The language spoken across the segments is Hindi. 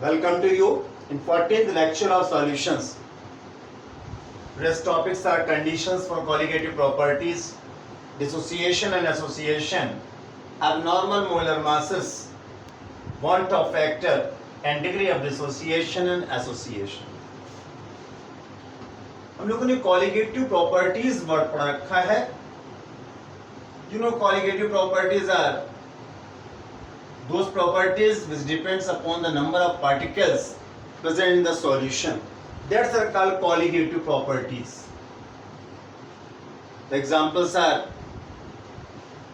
Welcome to you in 14th lecture of solutions. Today's topics are conditions for colligative properties, dissociation and association, abnormal molar masses, want of factor and degree of dissociation and association. हम लोगों ने colligative properties वर्ड पढ़ रखा है. You know colligative properties are those properties which depends upon the number of particles present in the solution. That's are called colligative properties. The examples are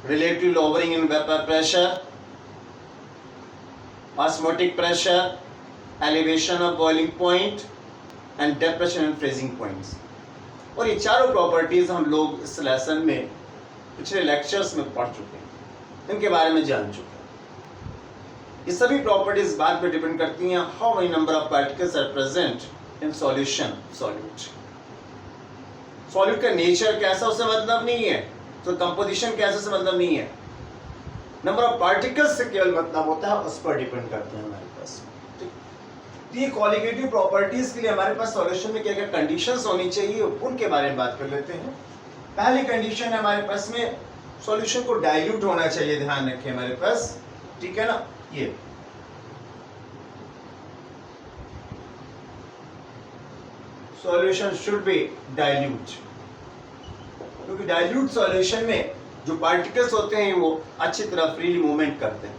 relative lowering in vapor pressure, osmotic pressure, elevation of boiling point and depression and freezing points. और ये चारों प्रॉपर्टीज हम लोग इस लेसन में पिछले लेक्चर्स में पढ़ चुके हैं, इनके बारे में जान चुके हैं. ये सभी प्रॉपर्टीज बात पे डिपेंड करती हैं how many number of particles are present in solution. Solute का नेचर कैसा उससे मतलब नहीं है, तो कंपोजिशन कैसा से मतलब नहीं है, नंबर ऑफ पार्टिकल्स से केवल मतलब होता है, उस पर डिपेंड करते हैं हमारे पास. तो ये कॉलिगेटिव प्रॉपर्टीज के लिए हमारे पास सॉल्यूशन में क्या क्या कंडीशंस होनी चाहिए उनके बारे में बात कर लेते हैं. पहली कंडीशन है हमारे पास में सॉल्यूशन को डाइल्यूट होना चाहिए. ध्यान रखें हमारे पास, ठीक है ना, ये सॉल्यूशन शुड बी डाइल्यूट, क्योंकि डाइल्यूट सॉल्यूशन में जो पार्टिकल्स होते हैं वो अच्छी तरह फ्रीली मूवमेंट करते हैं.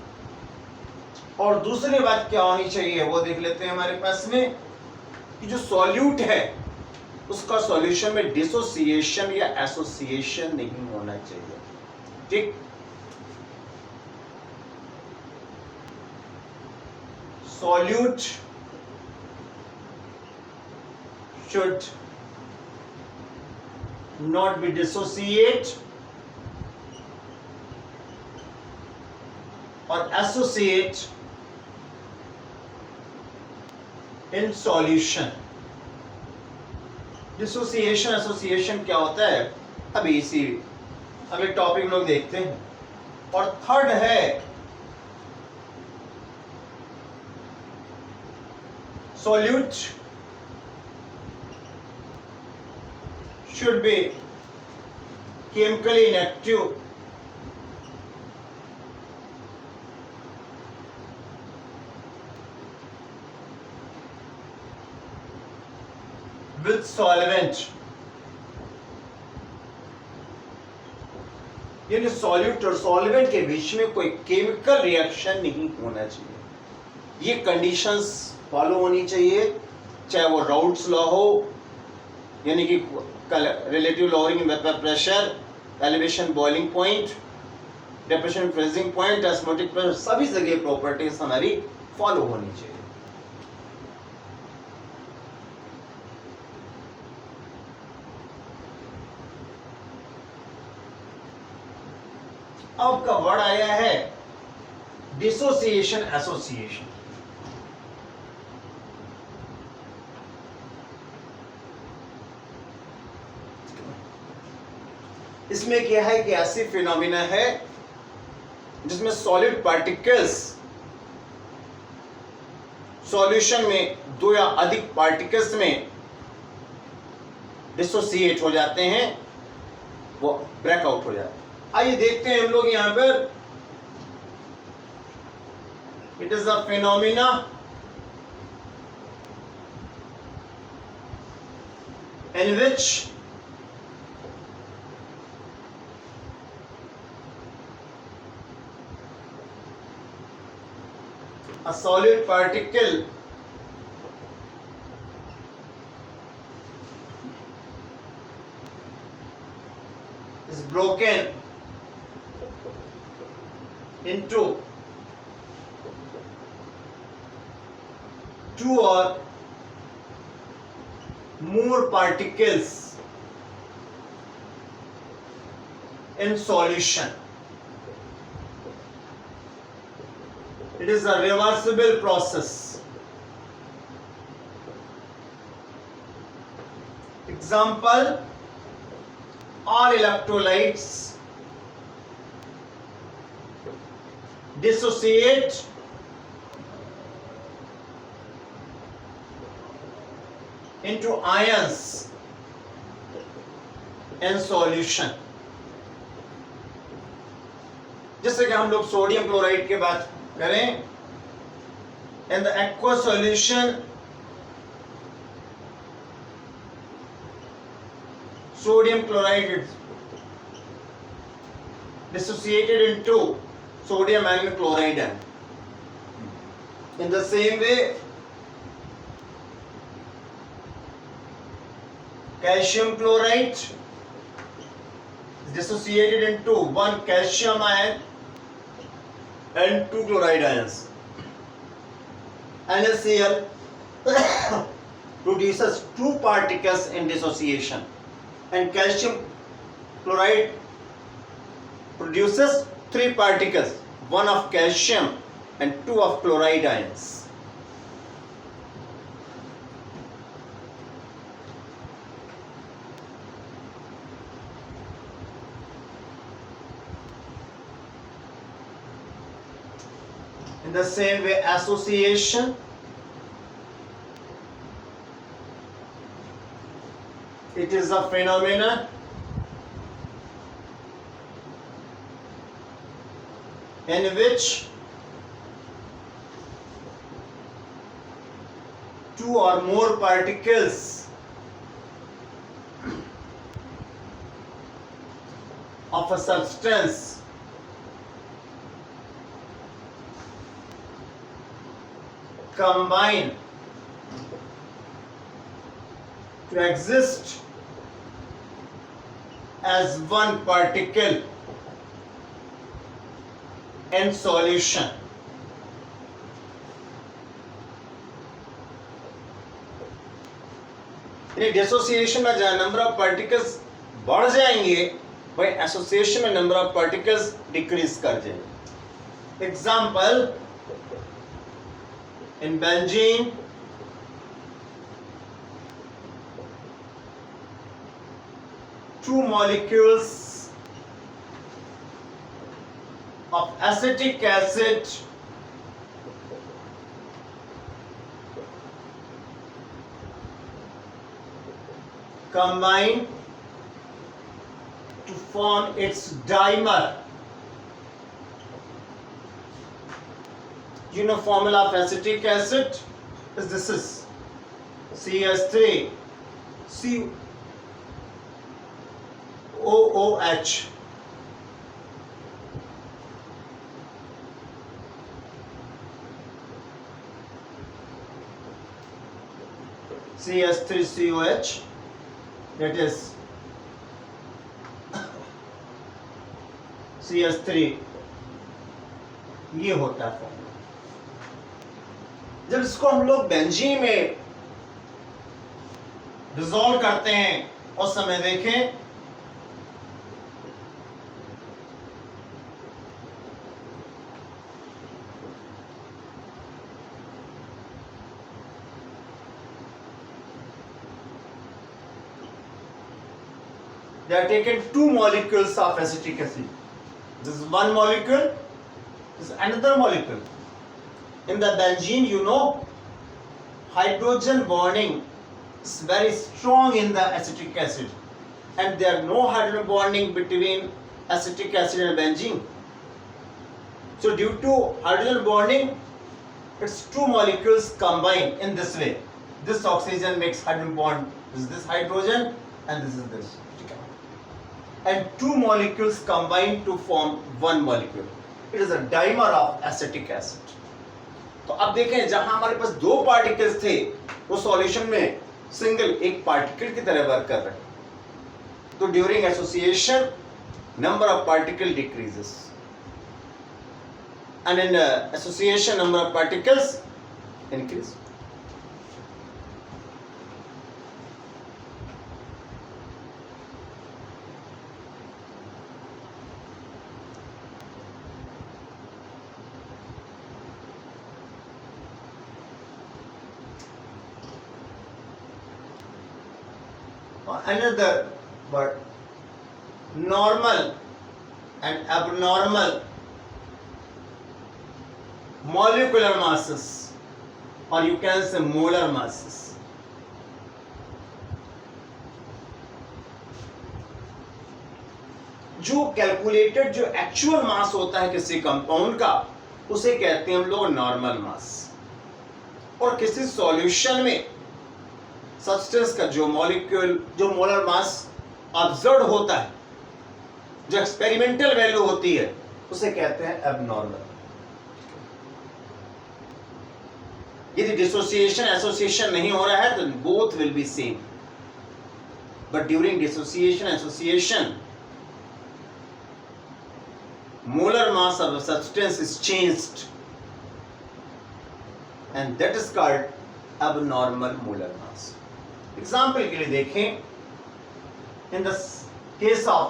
और दूसरी बात क्या होनी चाहिए वो देख लेते हैं हमारे पास में कि जो सॉल्यूट है उसका सॉल्यूशन में डिसोसिएशन या एसोसिएशन नहीं होना चाहिए. ठीक, solute should not be dissociate or associate in solution. Dissociation association क्या होता है अभी टॉपिक लोग देखते हैं. और थर्ड है solute should be chemically inactive with solvent. यानी सॉल्यूट और सॉल्वेंट के बीच में कोई केमिकल रिएक्शन नहीं होना चाहिए. ये कंडीशंस फॉलो होनी चाहिए, चाहे वो राउट्स लॉ हो, यानी कि relative lowering in vapour pressure, elevation boiling point, depression freezing point, osmotic pressure, सभी जगह प्रॉपर्टीज हमारी फॉलो होनी चाहिए. अब का वर्ड आया है डिसोसिएशन एसोसिएशन. इसमें क्या है कि ऐसी फिनोमिना है जिसमें सॉलिड पार्टिकल्स सॉल्यूशन में दो या अधिक पार्टिकल्स में डिसोसिएट हो जाते हैं, वो ब्रेकआउट हो जाते हैं. आइए देखते हैं हम लोग यहां पर. It is a phenomena in which a solid particle is broken into two or more particles in solution. It is a reversible process. Example, all electrolytes dissociate into ions in solution. जैसे कि हम लोग सोडियम क्लोराइड की बात करें, in the aqueous solution sodium chloride is dissociated into sodium and chloride. In the same way, calcium chloride is dissociated into one calcium ion and two chloride ions. NaCl produces two particles in dissociation, and calcium chloride produces three particles, one of calcium and two of chloride ions. In the same way, association, it is a phenomenon in which two or more particles of a substance combine to exist as one particle in solution. Dissociation में जहाँ नंबर ऑफ पार्टिकल्स बढ़ जाएंगे, वही एसोसिएशन में नंबर ऑफ पार्टिकल्स डिक्रीज कर जाएंगे. Example, in benzene, two molecules of acetic acid combine to form its dimer. You know formula of acetic acid is this is CS3 COOH. CS3COH, that is CS3, ये होता है फॉर्मूला. जब इसको हम लोग बेंजीन में डिसॉल्व करते हैं, उस समय देखें they are taken two molecules of acetic acid. This is one molecule, this is another molecule. In the benzene, you know, hydrogen bonding is very strong in the acetic acid, and there are no hydrogen bonding between acetic acid and benzene. So due to hydrogen bonding, its two molecules combine in this way. This oxygen makes hydrogen bond. This is this hydrogen and this is this. And two molecules combine to form one molecule. It is a dimer of acetic acid. तो अब देखें, जहां हमारे पास दो पार्टिकल्स थे, वो सॉल्यूशन में सिंगल एक पार्टिकल की तरह वर्क कर रहे हैं. तो during association number of particle decreases, and in association number of particles increase. Another word, normal and abnormal molecular masses, or you can say molar masses. जो कैलकुलेटेड जो एक्चुअल मास होता है किसी कंपाउंड का उसे कहते हैं हम लोग नॉर्मल मास। और किसी सॉल्यूशन में सब्सटेंस का जो मॉलिक्यूल जो मोलर मास ऑब्जर्व होता है, जो एक्सपेरिमेंटल वैल्यू होती है, उसे कहते हैं एबनॉर्मल। यदि डिसोसिएशन एसोसिएशन नहीं हो रहा है तो both will be same, but during dissociation association molar mass of a substance is changed and that is called abnormal molar mass. Example के लिए देखें, in the case of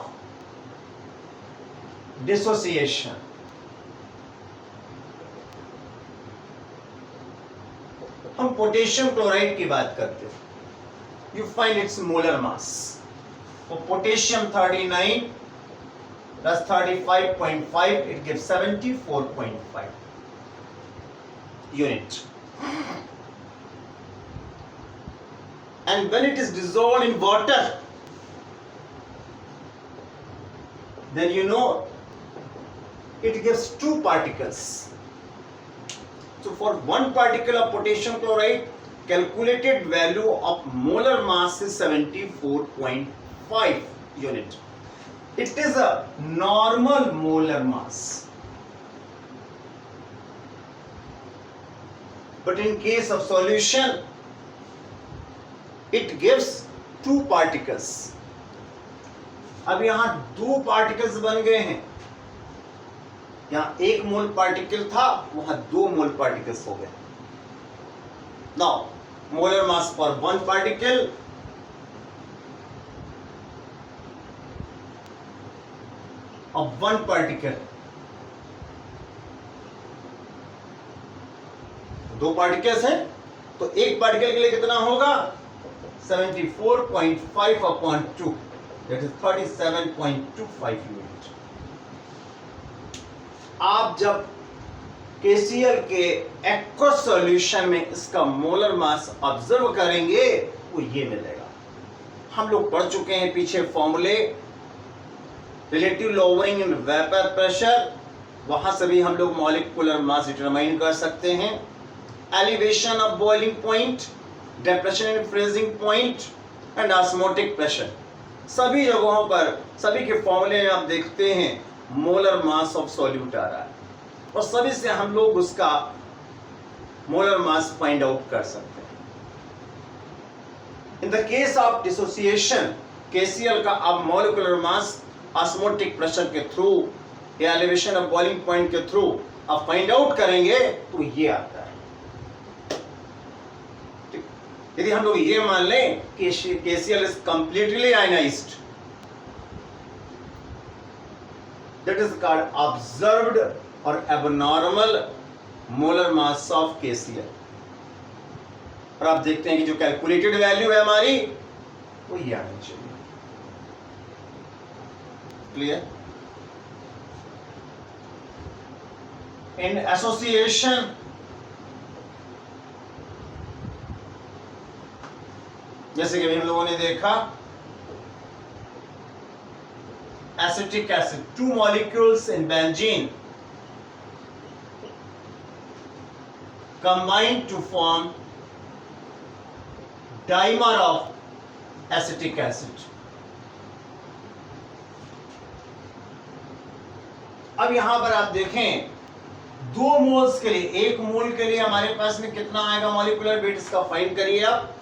dissociation, हम पोटेशियम क्लोराइड की बात करते हैं, you find its molar mass. For potassium 39 plus 35.5, it gives 74.5 unit. And when it is dissolved in water, then you know it gives 2 particles. So for 1 particle of potassium chloride, calculated value of molar mass is 74.5 unit. It is a normal molar mass. But in case of solution, it gives 2 particles. अब यहाँ 2 particles बन गए हैं, यहाँ 1 मोल पार्टिकल था, वहां 2 मोल पार्टिकल्स हो गए। Now, molar mass for 1 particle of 1 particle, 2 particles हैं तो 1 पार्टिकल के लिए कितना होगा 74.5 upon 2, that is 37.25 यूनिट। आप जब KCl के एक्वस सॉल्यूशन में इसका मोलर मास ऑब्जर्व करेंगे वो ये मिलेगा। हम लोग पढ़ चुके हैं पीछे फॉर्मूले, relative lowering in vapour pressure, वहां से भी हम लोग मॉलिक्यूलर मास डिटरमाइन कर सकते हैं। Elevation of boiling point, depression in freezing point and osmotic pressure, सभी जगहों पर सभी के फॉर्मूले आप देखते हैं मोलर मास ऑफ सॉल्यूट आ रहा है और सभी से हम लोग उसका मोलर मास फाइंड आउट कर सकते हैं। In the case of dissociation, KCl का अब मॉलिक्यूलर मास ऑस्मोटिक प्रेशर के थ्रू या एलिवेशन ऑफ बॉइलिंग पॉइंट के थ्रू आप फाइंड आउट करेंगे तो ये आता है। यदि हम लोग ये मान लें कि KCl is completely ionized, that is called observed और abnormal molar mass of KCl। और आप देखते हैं कि जो कैलकुलेटेड वैल्यू है हमारी वो ये आनी चाहिए। क्लियर? इन एसोसिएशन जैसे कि हम लोगों ने देखा acetic acid, 2 molecules in benzene combine to form dimer of acetic acid. अब यहां पर आप देखें 2 मोल्स के लिए, 1 मोल के लिए हमारे पास में कितना आएगा मॉलिक्यूलर वेट, इसका फाइंड करिए आप।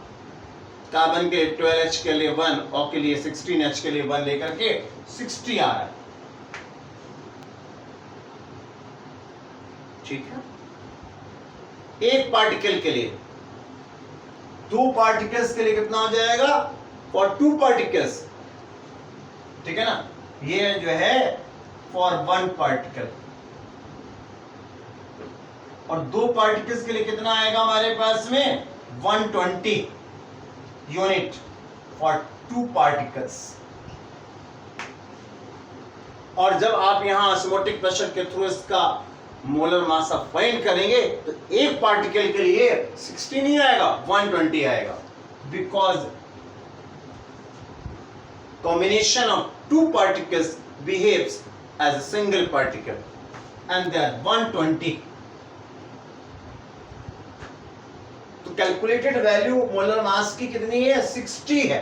कार्बन के 12H के लिए 1, O के लिए 16H के लिए 1 लेकर के 60 आ रहा है। ठीक है, 1 पार्टिकल के लिए, 2 पार्टिकल्स के लिए कितना हो जाएगा फॉर 2 पार्टिकल्स, ठीक है ना। ये जो है फॉर 1 पार्टिकल, और 2 पार्टिकल्स के लिए कितना आएगा हमारे पास में 120 यूनिट फॉर 2 पार्टिकल्स। और जब आप यहां ऑस्मोटिक प्रेशर के थ्रू इसका मोलर मास आप फाइंड करेंगे तो 1 पार्टिकल के लिए 60 नहीं आएगा, 120 आएगा, because combination of 2 particles behaves as a single particle and they are 120. तो कैलकुलेटेड वैल्यू मोलर मास की कितनी है? 60 है।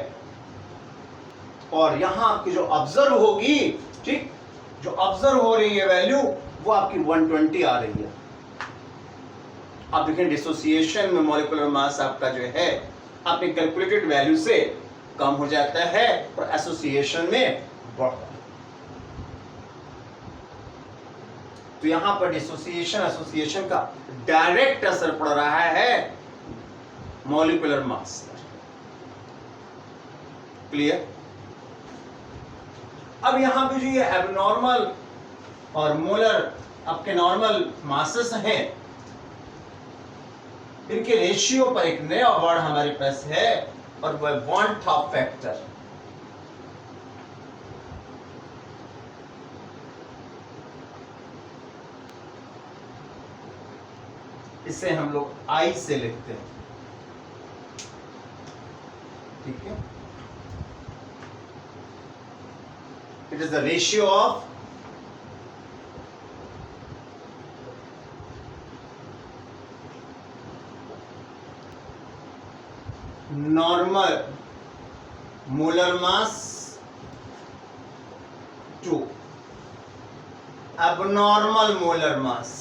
और यहां आपकी जो ऑब्जर्व होगी, ठीक, जो ऑब्जर्व हो रही है वैल्यू वो आपकी 120 आ रही है। आप देखें डिसोसिएशन में मॉलिक्यूलर मास आपका जो है अपनी कैलकुलेटेड वैल्यू से कम हो जाता है और एसोसिएशन में बढ़ता है। तो यहां पर डिसोसिएशन एसोसिएशन का डायरेक्ट असर पड़ रहा है मॉलिक्यूलर मास पर। क्लियर? अब यहां पे जो ये एबनॉर्मल और मोलर आपके नॉर्मल मासेस हैं, इनके रेशियो पर एक नया वर्ड हमारे पास है और वह वन टॉप फैक्टर। इसे हम लोग आई से लिखते हैं, ठीक है। It is the ratio of normal molar mass to abnormal molar mass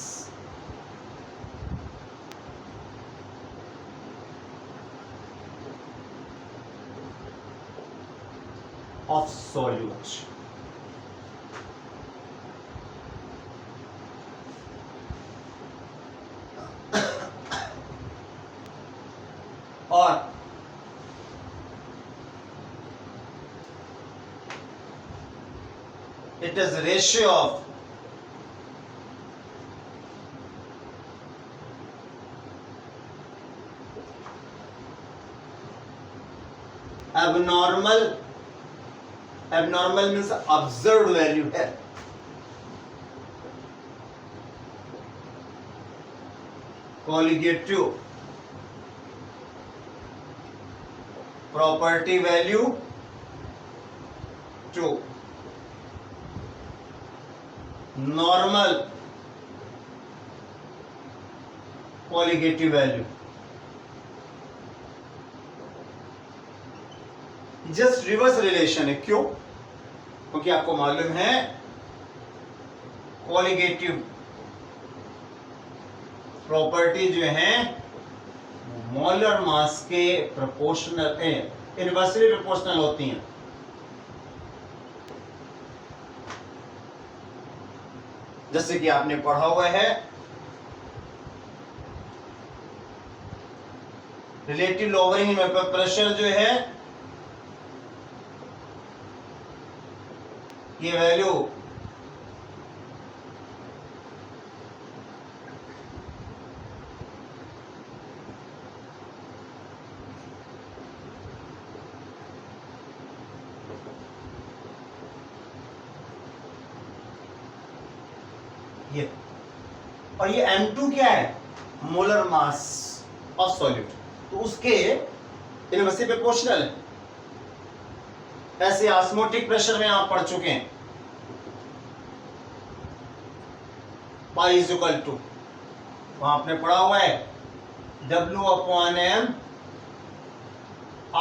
of solute. और it is the ratio of abnormal means observed value है, colligative property value to normal colligative value. Just reverse relation है। क्यों? क्योंकि आपको मालूम है colligative प्रॉपर्टी जो है मोलर मास के प्रोपोर्शनल इनवर्सली प्रोपोर्शनल होती हैं। जैसे कि आपने पढ़ा हुआ है रिलेटिव लोअरिंग में प्रेशर जो है ये वैल्यू ये, और ये M2 क्या है? Molar mass of solute. तो उसके इनवर्सली प्रोपोर्शनल है। ऐसे ऑस्मोटिक प्रेशर में आप पढ़ चुके हैं, पाई इज इक्वल टू, वहां आपने पढ़ा हुआ है W/M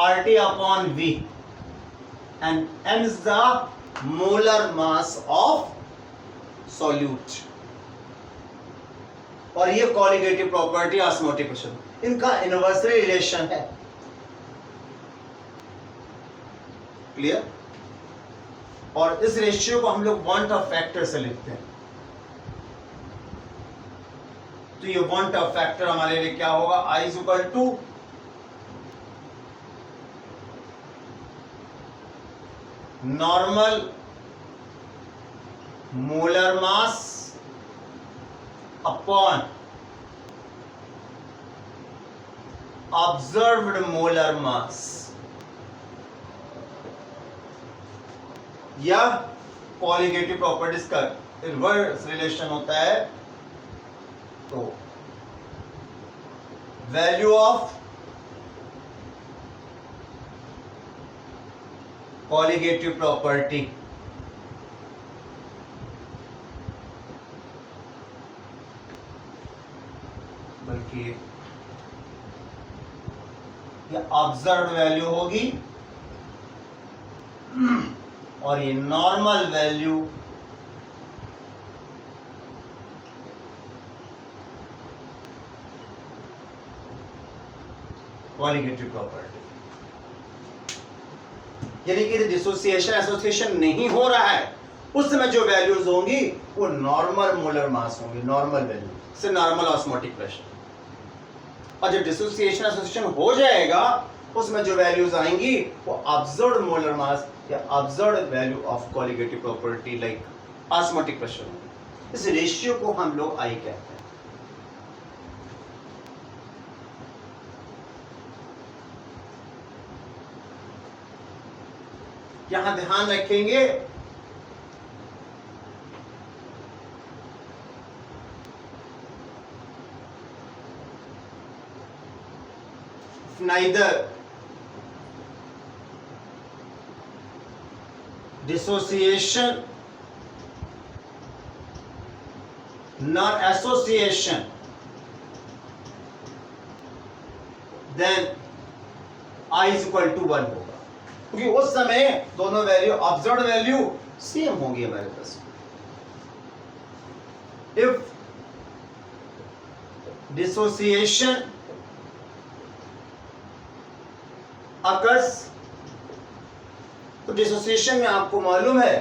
RT/V and M is the molar mass of solute। और ये कॉलिगेटिव प्रॉपर्टी ऑस्मोटिक प्रेशर, इनका इनवर्सली रिलेशन है। क्लियर? और इस रेशियो को हम लोग वन टॉप फैक्टर से लिखते हैं। तो ये वन टॉप फैक्टर हमारे लिए क्या होगा? I is equal to normal molar mass upon observed molar mass, या कॉलिगेटिव प्रॉपर्टीज का इनवर्स रिलेशन होता है। तो वैल्यू ऑफ कॉलिगेटिव प्रॉपर्टी बल्कि ये ऑब्जर्व्ड वैल्यू होगी और ये नॉर्मल वैल्यू कॉलिगेटिव प्रॉपर्टी। यानी कि डिसोसिएशन एसोसिएशन नहीं हो रहा है उस समय जो वैल्यूज होंगी वो नॉर्मल मोलर मास होंगी, नॉर्मल वैल्यू से नॉर्मल ऑस्मोटिक प्रेशर। और जब डिसोसिएशन एसोसिएशन हो जाएगा उसमें जो वैल्यूज आएंगी वो ऑब्जर्व्ड मोलर मास या observed value of colligative property like osmotic pressure होंगी। इस रेशियो को हम लोग आई कहते हैं। यहां ध्यान रखेंगे neither dissociation nor association then I is equal to 1 होगा, क्योंकि उस समय दोनों वैल्यू ऑब्जर्व्ड वैल्यू सेम होंगी हमारे पास। इफ डिसोसिएशन अकर्स, तो डिसोसिएशन में आपको मालूम है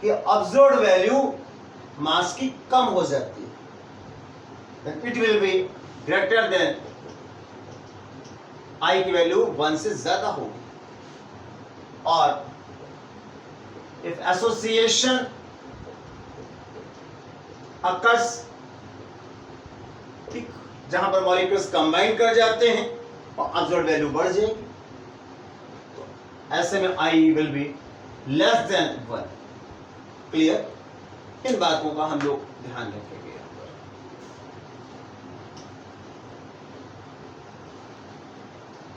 कि ऑब्जर्व्ड वैल्यू मास की कम हो जाती है, it will be greater than i की वैल्यू 1 से ज्यादा होगी। और इफ एसोसिएशन अकर्स, ठीक, जहां पर मॉलिक्यूल्स कंबाइन कर जाते हैं और ऑब्जर्व्ड वैल्यू बढ़ जाएगी, तो ऐसे में I will be less than 1। Clear? इन बातों का हम लोग ध्यान रखेंगे।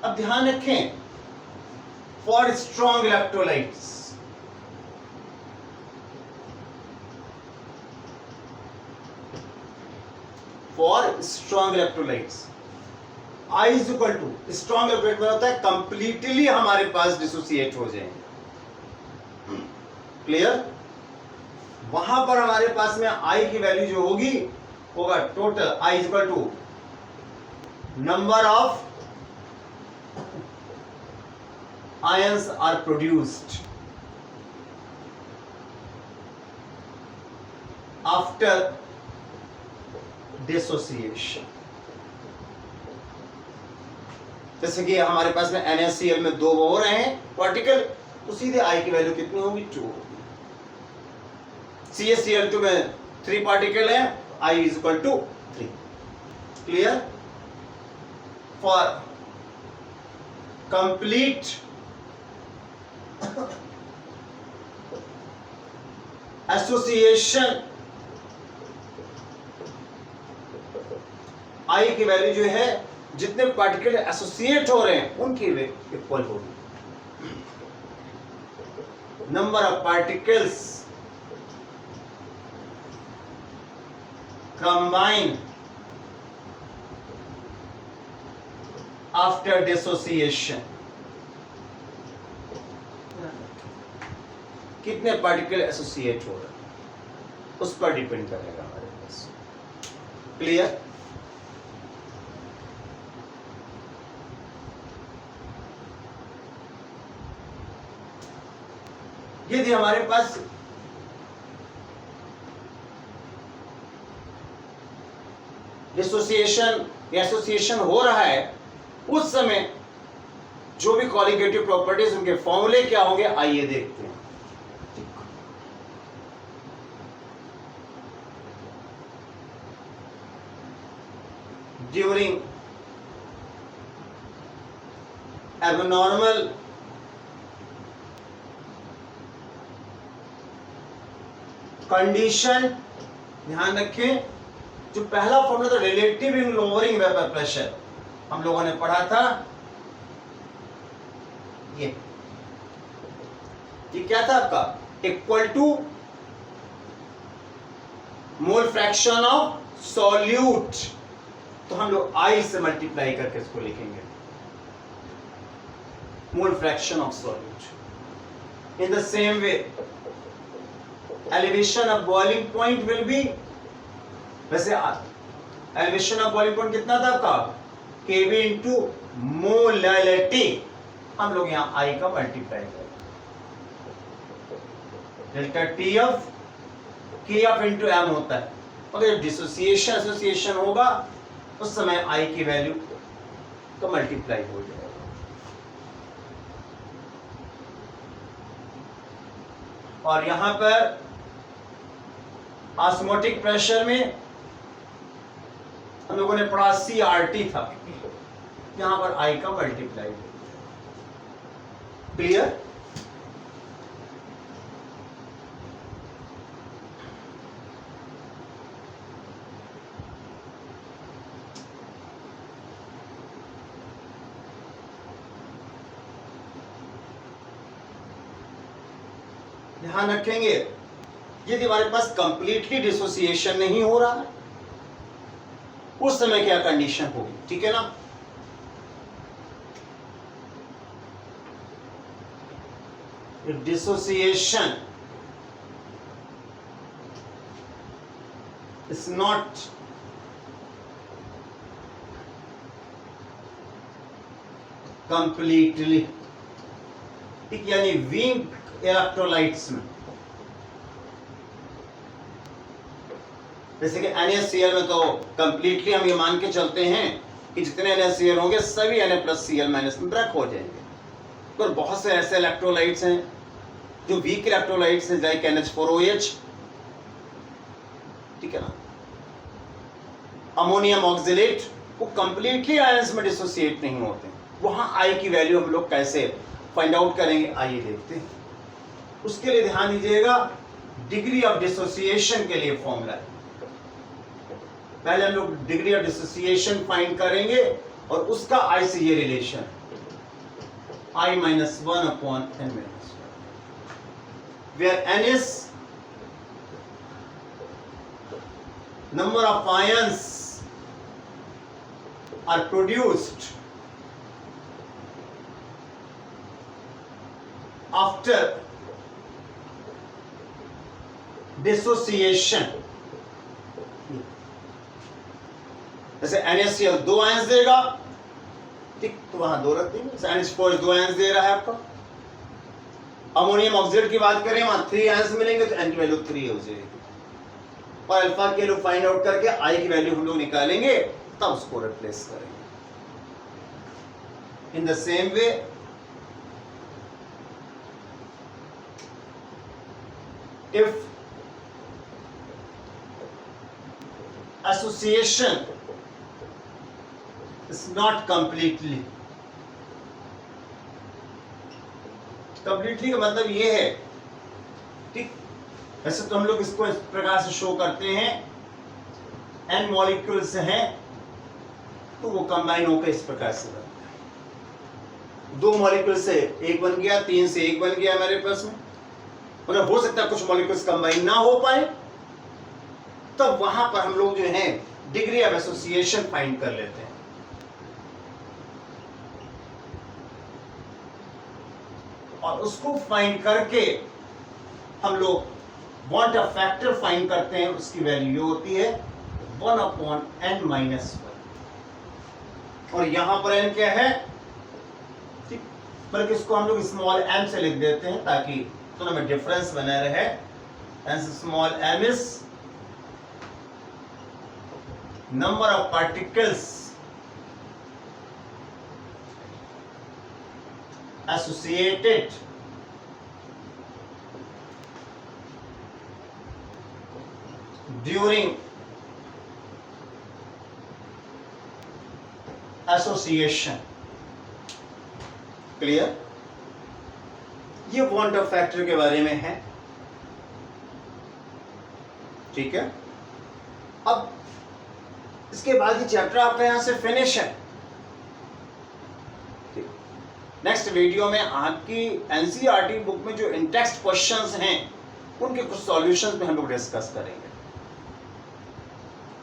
अब ध्यान रखें for strong electrolytes, for strong electrolytes I is equal to strong electrolyte में होता है कंप्लीटली हमारे पास डिसोसिएट हो जाएंगे। क्लियर? वहां पर हमारे पास में I की वैल्यू जो होगी होगा total I is equal to number of ions are produced after dissociation। जैसे कि हमारे पास में NaCl में 2 हो रहे हैं पार्टिकल, तो सीधे I की वैल्यू कितनी होगी? 2 होगी। CaCl2 में 3 पार्टिकल है, I is equal to 3। Clear? For complete association I की वैल्यू जो है जितने पार्टिकल एसोसिएट हो रहे हैं उनकी वे इक्वल होगी। Number of particles combine after dissociation, कितने पार्टिकल एसोसिएट हो रहे हैं उस पर डिपेंड करेगा हमारे पास। क्लियर? यदि हमारे पास डिसोसिएशन या एसोसिएशन हो रहा है उस समय जो भी कॉलिगेटिव प्रॉपर्टीज उनके फॉर्मूले क्या होंगे आइए देखते हैं। ड्यूरिंग एबनॉर्मल कंडीशन, ध्यान रखें जो पहला फॉर्मूला था relative in lowering vapour pressure, हम लोगों ने पढ़ा था। ये क्या था आपका? Equal to mole fraction of solute, तो हम लोग I से मल्टीप्लाई करके इसको लिखेंगे, mole fraction of solute. In the same way elevation of boiling point will be, वैसे एलिवेशन ऑफ बॉइलिंग पॉइंट कितना था आपका, Kb इंटू मोलैलिटी, हम लोग यहाँ I का मल्टीप्लाई करेंगे, डेल्टा टी ऑफ के ऑफ इंटू एम होता है, और जब डिसोसिएशन एसोसिएशन होगा उस समय I की वैल्यू का मल्टीप्लाई हो जाएगा। और यहां पर ऑस्मोटिक प्रेशर में हम लोगों ने पढ़ा CRT था, यहां पर I का मल्टीप्लाई हो जाएगा। क्लियर? ध्यान रखेंगे, यदि हमारे पास कंप्लीटली डिसोसिएशन नहीं हो रहा है उस समय क्या कंडीशन होगी, ठीक है ना। If dissociation is not completely, ठीक, यानी वीक इलेक्ट्रोलाइट्स में, जैसे कि NaCl में तो कंप्लीटली हम ये मान के चलते हैं कि जितने NaCl होंगे सभी Na+Cl- में ब्रेक हो जाएंगे, पर बहुत से ऐसे इलेक्ट्रोलाइट्स हैं जो वीक इलेक्ट्रोलाइट्स हैं, लाइक NH4OH, ठीक है ना, अमोनियम ऑक्सिलेट, वो कंप्लीटली आयंस में डिसोसिएट नहीं होते, वहां I की वैल्यू हम लोग कैसे फाइंड आउट करेंगे, आइए देखते हैं। उसके लिए ध्यान दीजिएगा, डिग्री ऑफ डिसोसिएशन के लिए फॉर्मूला है, पहले हम लोग डिग्री ऑफ डिसोसिएशन फाइंड करेंगे और उसका I से ये relation, I-1/n-1, where n is number of ions are produced after dissociation। जैसे NaCl 2 आयंस देगा, ठीक, तो वहां 2 रख देंगे, NH4 2 आयंस दे रहा है आपका। अमोनियम ऑक्साइड की बात करें, वहां 3 आयंस मिलेंगे तो N की वैल्यू 3 हो जाएगी, और अल्फा की वैल्यू फाइंड आउट करके I की वैल्यू हम लोग निकालेंगे, तब उसको रिप्लेस करेंगे। इन the same way if association is not completely का मतलब ये है, ठीक, वैसे तो हम लोग इसको इस प्रकार से शो करते हैं, n मॉलिक्यूल्स हैं तो वो कंबाइन होकर इस प्रकार से बनता है, 2 मॉलिक्यूल से 1 बन गया, 3 से 1 बन गया हमारे पास में, मतलब हो सकता है कुछ मॉलिक्यूल्स कंबाइन ना हो पाए, तब वहां पर हम लोग जो है डिग्री ऑफ एसोसिएशन फाइंड कर लेते हैं। और उसको फाइंड करके हम लोग बॉन्ड ऑफ फैक्टर फाइंड करते हैं, उसकी वैल्यू होती है 1/n-1, और यहां पर n क्या है, ठीक, बल्कि इसको हम लोग स्मॉल m से लिख देते हैं ताकि दोनों में डिफरेंस बना रहे। and small m is number of particles associated during association। Clear? ये बॉन्ड ऑफ फैक्टर के बारे में है, ठीक है। अब इसके बाद ये चैप्टर आपका यहां से फिनिश है। नेक्स्ट वीडियो में आपकी एनसीईआरटी बुक में जो इन-टेक्स्ट क्वेश्चंस हैं उनके कुछ सॉल्यूशंस में हम लोग डिस्कस करेंगे।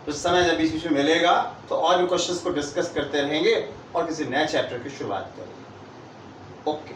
तो समय जब बीच बीच में मिलेगा तो और भी क्वेश्चंस को डिस्कस करते रहेंगे और किसी नए चैप्टर की शुरुआत करेंगे। ओके।